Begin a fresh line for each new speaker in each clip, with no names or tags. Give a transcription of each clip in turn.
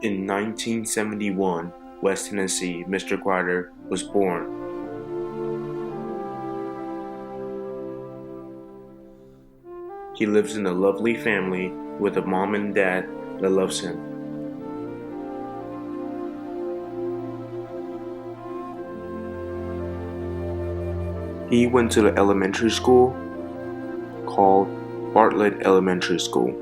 In 1971, West Tennessee, Mr. Crider was born. He lives in a lovely family with a mom and dad that loves him. He went to the elementary school called Bartlett Elementary School.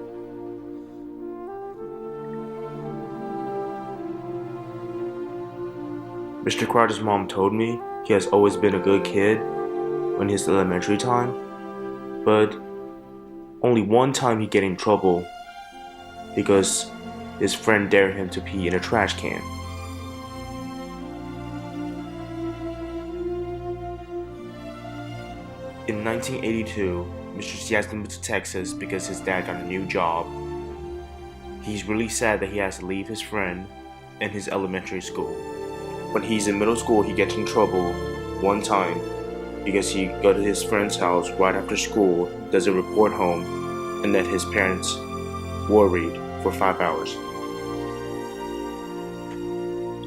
Mr. Crider's mom told me he has always been a good kid in his elementary time, but only one time he get in trouble because his friend dared him to pee in a trash can. In 1982, Mr. Siastin moved to Texas because his dad got a new job. He's really sad that he has to leave his friend and his elementary school. When he's in middle school, he gets in trouble one time because he go to his friend's house right after school, does a report home, and let his parents worried for 5 hours.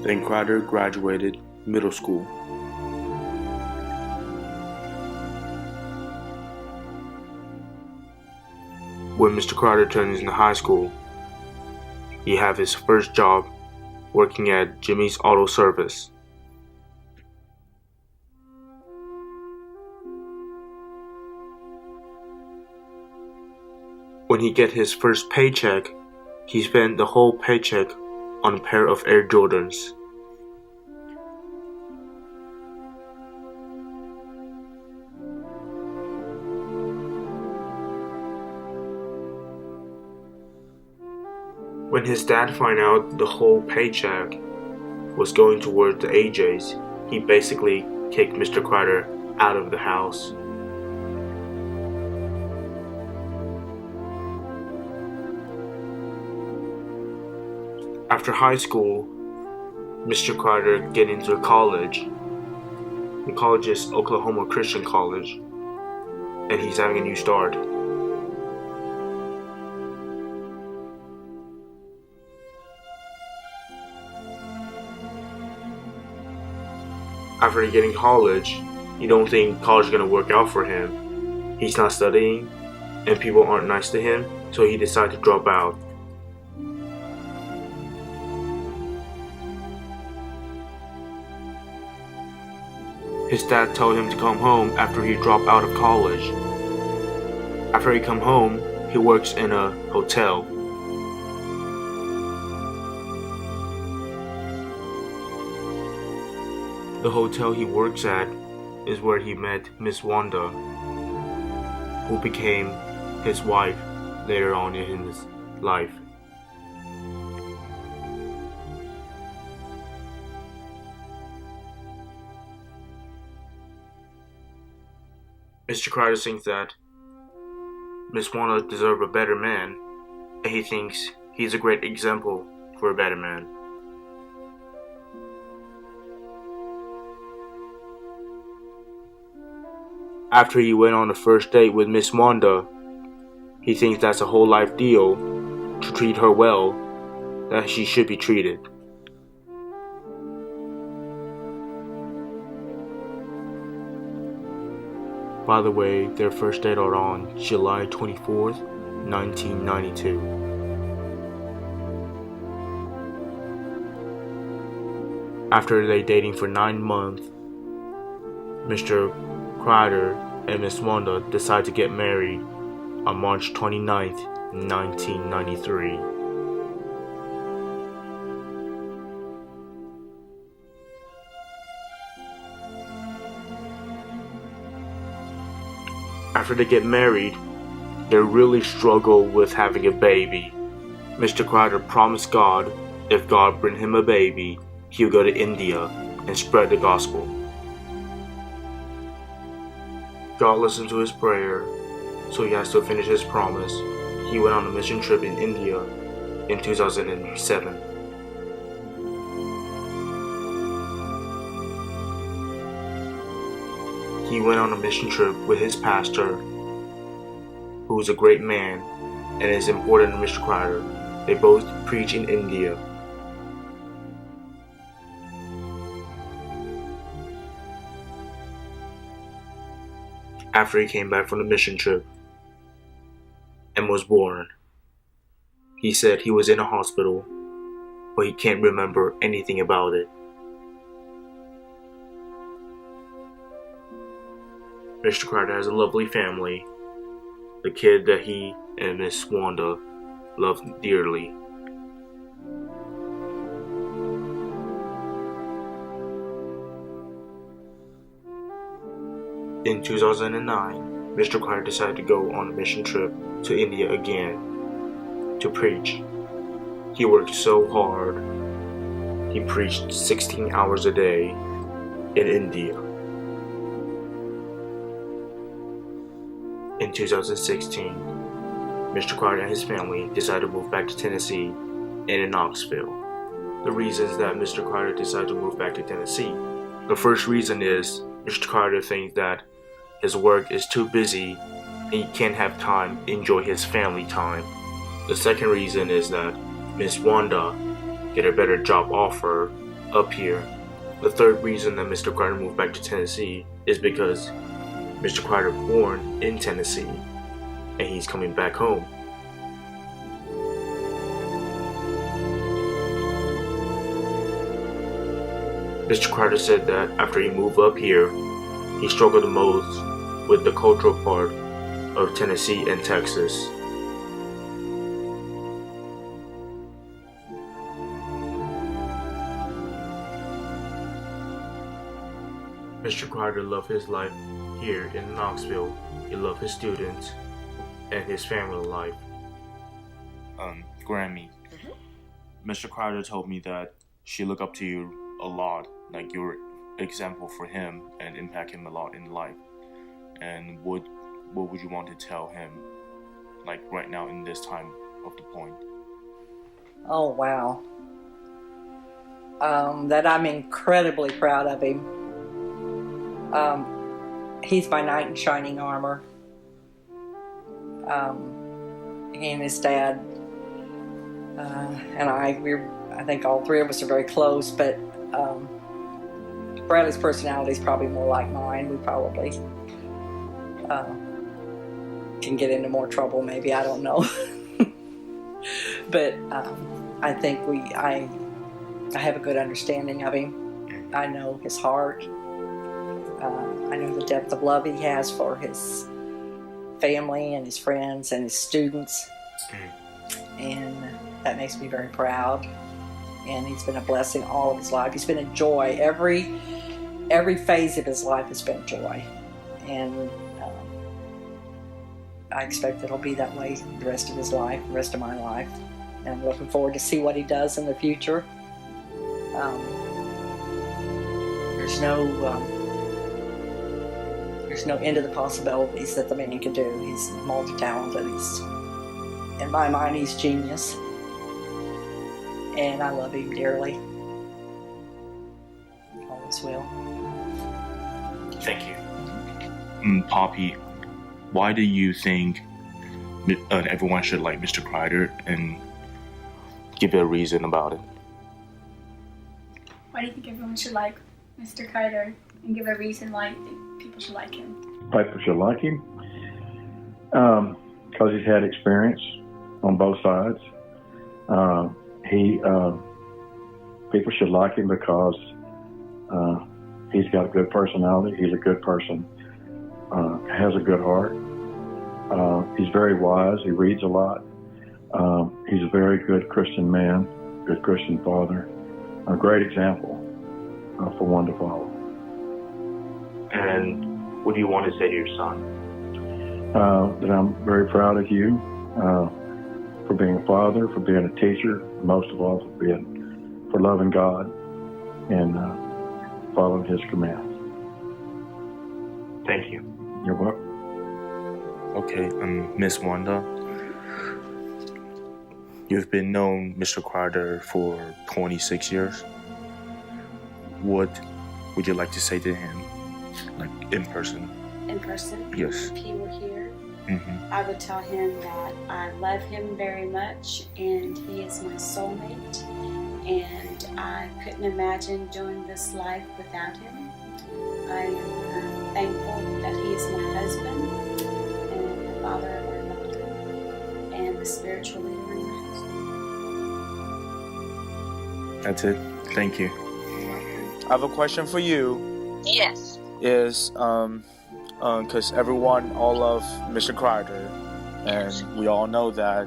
Then Crider graduated middle school. When Mr. Crider turns into high school, he have his first job working at Jimmy's Auto Service. When he get his first paycheck, he spent the whole paycheck on a pair of Air Jordans. When his dad found out the whole paycheck was going towards the AJs, he basically kicked Mr. Crider out of the house. After high school, Mr. Crider get into college. The college is Oklahoma Christian College, and he's having a new start. After getting college, you don't think college is going to work out for him. He's not studying, and people aren't nice to him, so he decided to drop out. His dad told him to come home after he dropped out of college. After he come home, he works in a hotel. The hotel he works at is where he met Miss Wanda, who became his wife later on in his life. Mr. Crider thinks that Miss Wanda deserves a better man, and he thinks he's a great example for a better man. After he went on the first date with Miss Wanda, he thinks that's a whole life deal to treat her well, that she should be treated. By the way, their first date are on July 24th, 1992. After they dating for 9 months, Mr. Crider and Miss Wanda decide to get married on March 29th, 1993. After they get married, they really struggle with having a baby. Mr. Crider promised God if God bring him a baby, he'll go to India and spread the gospel. God listened to his prayer, so he has to finish his promise. He went on a mission trip in India in 2007. He went on a mission trip with his pastor, who is a great man and is important to Mr. Crider. They both preach in India. after he came back from the mission trip and was born. He said he was in a hospital, but he can't remember anything about it. Mr. Crider has a lovely family, the kid that he and Miss Wanda love dearly. In 2009, Mr. Crider decided to go on a mission trip to India again to preach. He worked so hard. He preached 16 hours a day in India. In 2016, Mr. Crider and his family decided to move back to Tennessee and in Knoxville. The reasons that Mr. Crider decided to move back to Tennessee. The first reason is Mr. Crider thinks that his work is too busy and he can't have time to enjoy his family time. The second reason is that Miss Wanda get a better job offer up here. The third reason that Mr. Crider moved back to Tennessee is because Mr. Crider born in Tennessee and he's coming back home. Mr. Crider said that after he moved up here, he struggled the most with the cultural part of Tennessee and Texas. Mr. Crider loved his life here in Knoxville. He loved his students and his family life. Grammy, Mr. Crider told me that she looked up to you a lot, like you're example for him and impact him a lot in life. And what would you want to tell him, like right now in this time of the point?
Oh wow. That I'm incredibly proud of him. He's my knight in shining armor. He and his dad and I think all three of us are very close, but Bradley's personality is probably more like mine. We probably can get into more trouble, maybe, I don't know. But I think I have a good understanding of him. I know his heart. I know the depth of love he has for his family and his friends and his students. And that makes me very proud. And he's been a blessing all of his life. He's been a joy. Every phase of his life has been joy. And I expect it'll be that way the rest of his life, the rest of my life. And I'm looking forward to see what he does in the future. There's no end to the possibilities that the man can do. He's multi-talented. In my mind, he's genius. And I love him dearly. Always will.
Thank you. Poppy, why do you think everyone should like Mr. Crider, and give a reason about it?
Why do you think everyone should like Mr. Crider, and give a reason why you think people should like him?
People should like him because he's had experience on both sides. People should like him because he's got a good personality. He's a good person. Has a good heart. He's very wise. He reads a lot. He's a very good Christian man, good Christian father, a great example for one to follow.
And what do you want to say to your son?
That I'm very proud of you for being a father, for being a teacher, most of all for loving God and following His commands.
Thank you.
You're welcome.
Okay, Miss Wanda, you've been known Mr. Crider for 26 years. What would you like to say to him, like in person?
In person?
Yes.
If he were here,
Mm-hmm.
I would tell him that I love him very much and he is my soulmate, and I couldn't imagine doing this life without him. I am thankful that he is my husband and the father of our daughter and the spiritual leader in my household.
That's it. Thank you. I have a question for you.
Yes.
Is because everyone all love Mr. Crider, and we all know that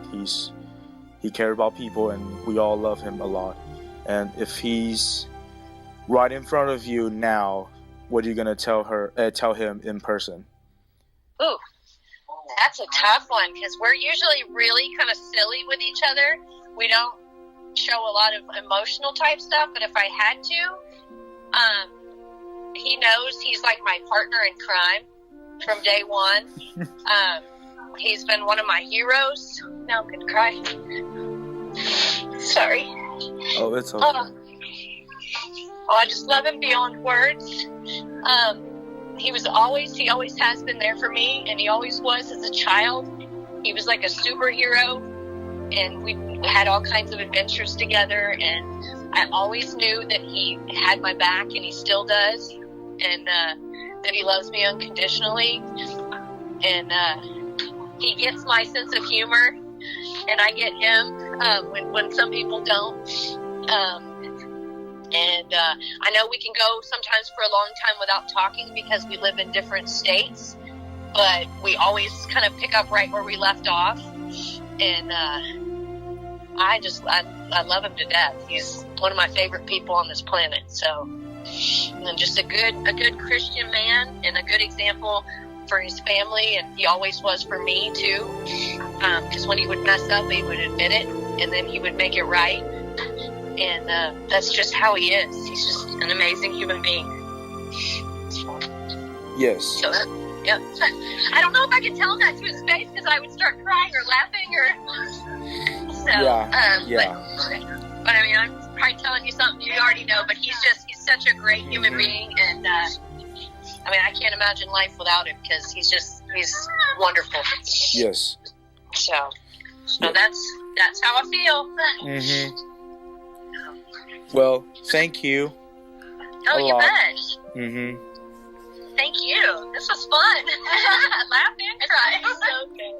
he cares about people, and we all love him a lot. And if he's right in front of you now, what are you gonna tell him in person?
Ooh, that's a tough one because we're usually really kind of silly with each other. We don't show a lot of emotional type stuff, but if I had to, he knows he's like my partner in crime from day one. He's been one of my heroes. Now I'm gonna cry. Sorry.
Oh, it's okay.
I just love him beyond words. He always has been there for me, and he always was as a child. He was like a superhero, and we had all kinds of adventures together, and I always knew that he had my back, and he still does, and that he loves me unconditionally, and he gets my sense of humor, and I get him when some people don't. I know we can go sometimes for a long time without talking because we live in different states, but we always kind of pick up right where we left off. And I love him to death. He's one of my favorite people on this planet. So, and just a good Christian man and a good example for his family, and he always was for me too. Because when he would mess up, he would admit it, and then he would make it right. And that's just how he is. He's just an amazing human being.
Yes.
So, yeah. I don't know if I could tell him that to his face because I would start crying or laughing or. So,
yeah.
But I mean, I'm probably telling you something you already know. But he's such a great human being, and I mean, I can't imagine life without him because he's wonderful.
Yes.
So that's how I feel.
Mm-hmm. Well, thank you.
Oh, you bet.
Mm-hmm.
Thank you. This was fun. Laugh and cry. So good.